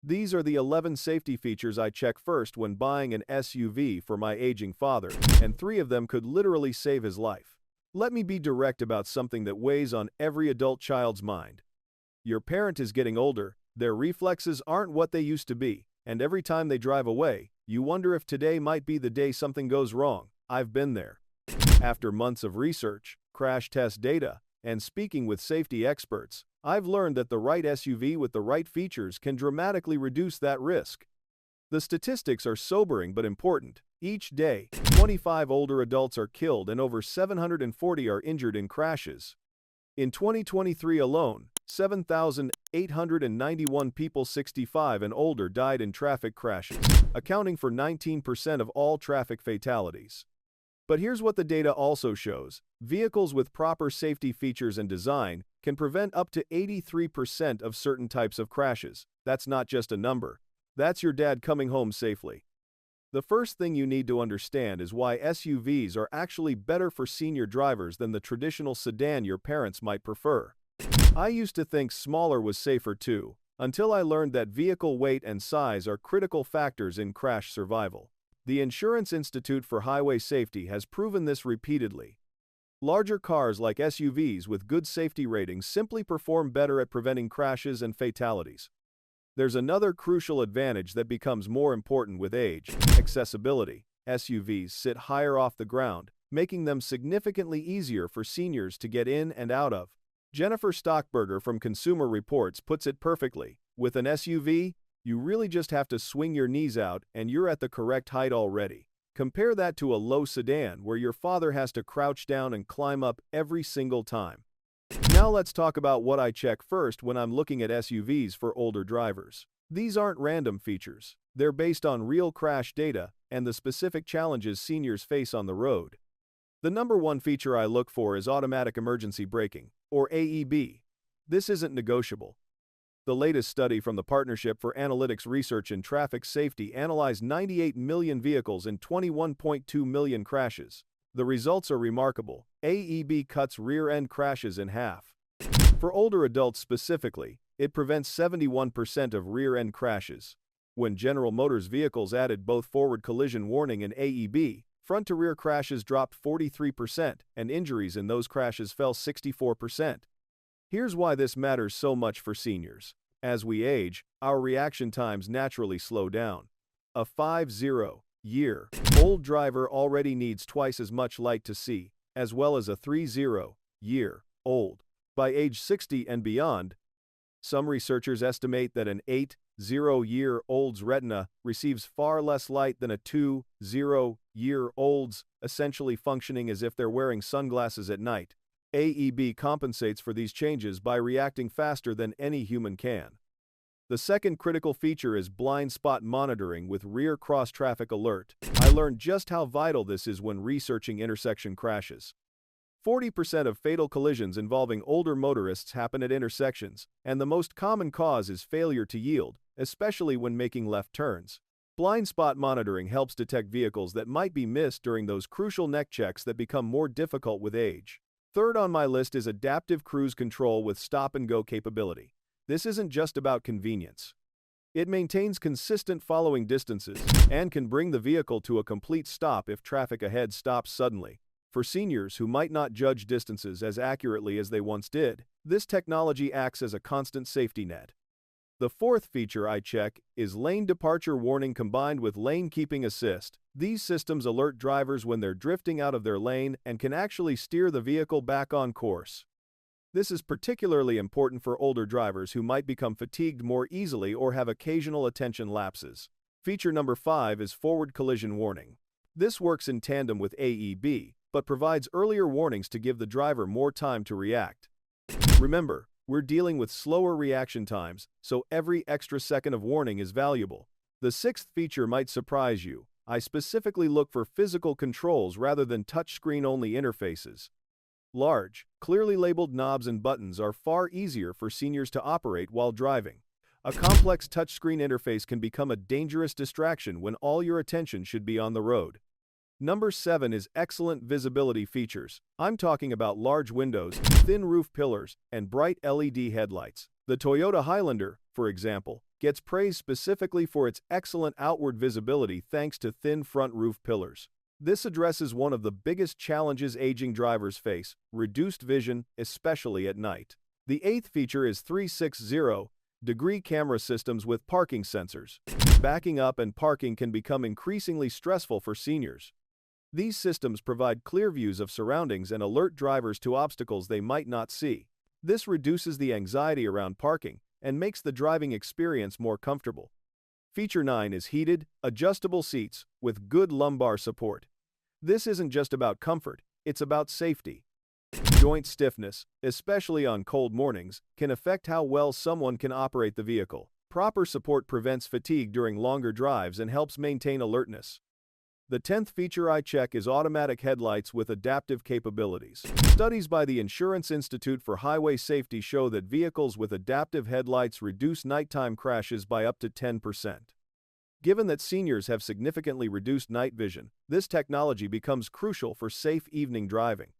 These are the 11 safety features I check first when buying an SUV for my aging father, and 3 of them could literally save his life. Let me be direct about something that weighs on every adult child's mind. Your parent is getting older, their reflexes aren't what they used to be, and every time they drive away, you wonder if today might be the day something goes wrong. I've been there. After months of research, crash test data, and speaking with safety experts, I've learned that the right SUV with the right features can dramatically reduce that risk. The statistics are sobering but important. Each day, 25 older adults are killed and over 740 are injured in crashes. In 2023 alone, 7,891 people 65 and older died in traffic crashes, accounting for 19% of all traffic fatalities. But here's what the data also shows. Vehicles with proper safety features and design can prevent up to 83% of certain types of crashes. That's not just a number. That's your dad coming home safely. The first thing you need to understand is why SUVs are actually better for senior drivers than the traditional sedan your parents might prefer. I used to think smaller was safer too, until I learned that vehicle weight and size are critical factors in crash survival. The Insurance Institute for Highway Safety has proven this repeatedly. Larger cars like SUVs with good safety ratings simply perform better at preventing crashes and fatalities. There's another crucial advantage that becomes more important with age: accessibility. SUVs sit higher off the ground, making them significantly easier for seniors to get in and out of. Jennifer Stockberger from Consumer Reports puts it perfectly. With an SUV, you really just have to swing your knees out and you're at the correct height already. Compare that to a low sedan where your father has to crouch down and climb up every single time. Now let's talk about what I check first when I'm looking at SUVs for older drivers. These aren't random features. They're based on real crash data and the specific challenges seniors face on the road. The number one feature I look for is automatic emergency braking, or AEB. This isn't negotiable. The latest study from the Partnership for Analytics Research in Traffic Safety analyzed 98 million vehicles in 21.2 million crashes. The results are remarkable. AEB cuts rear-end crashes in half. For older adults specifically, it prevents 71% of rear-end crashes. When General Motors vehicles added both forward collision warning and AEB, front-to-rear crashes dropped 43%, and injuries in those crashes fell 64%. Here's why this matters so much for seniors. As we age, our reaction times naturally slow down. A 50-year-old driver already needs twice as much light to see, as well as a 30-year-old. By age 60 and beyond, some researchers estimate that an 80-year-old's retina receives far less light than a 20-year-old's, essentially functioning as if they're wearing sunglasses at night. AEB compensates for these changes by reacting faster than any human can. The second critical feature is blind spot monitoring with rear cross-traffic alert. I learned just how vital this is when researching intersection crashes. 40% of fatal collisions involving older motorists happen at intersections, and the most common cause is failure to yield, especially when making left turns. Blind spot monitoring helps detect vehicles that might be missed during those crucial neck checks that become more difficult with age. Third on my list is adaptive cruise control with stop-and-go capability. This isn't just about convenience. It maintains consistent following distances and can bring the vehicle to a complete stop if traffic ahead stops suddenly. For seniors who might not judge distances as accurately as they once did, this technology acts as a constant safety net. The fourth feature I check is lane departure warning combined with lane keeping assist. These systems alert drivers when they're drifting out of their lane and can actually steer the vehicle back on course. This is particularly important for older drivers who might become fatigued more easily or have occasional attention lapses. Feature number 5 is forward collision warning. This works in tandem with AEB, but provides earlier warnings to give the driver more time to react. Remember, we're dealing with slower reaction times, so every extra second of warning is valuable. The sixth feature might surprise you. I specifically look for physical controls rather than touchscreen-only interfaces. Large, clearly labeled knobs and buttons are far easier for seniors to operate while driving. A complex touchscreen interface can become a dangerous distraction when all your attention should be on the road. Number 7 is excellent visibility features. I'm talking about large windows, thin roof pillars, and bright LED headlights. The Toyota Highlander, for example, gets praised specifically for its excellent outward visibility thanks to thin front roof pillars. This addresses one of the biggest challenges aging drivers face: reduced vision, especially at night. The eighth feature is 360-degree camera systems with parking sensors. Backing up and parking can become increasingly stressful for seniors. These systems provide clear views of surroundings and alert drivers to obstacles they might not see. This reduces the anxiety around parking and makes the driving experience more comfortable. Feature 9 is heated, adjustable seats with good lumbar support. This isn't just about comfort, it's about safety. Joint stiffness, especially on cold mornings, can affect how well someone can operate the vehicle. Proper support prevents fatigue during longer drives and helps maintain alertness. The 10th feature I check is automatic headlights with adaptive capabilities. Studies by the Insurance Institute for Highway Safety show that vehicles with adaptive headlights reduce nighttime crashes by up to 10%. Given that seniors have significantly reduced night vision, this technology becomes crucial for safe evening driving.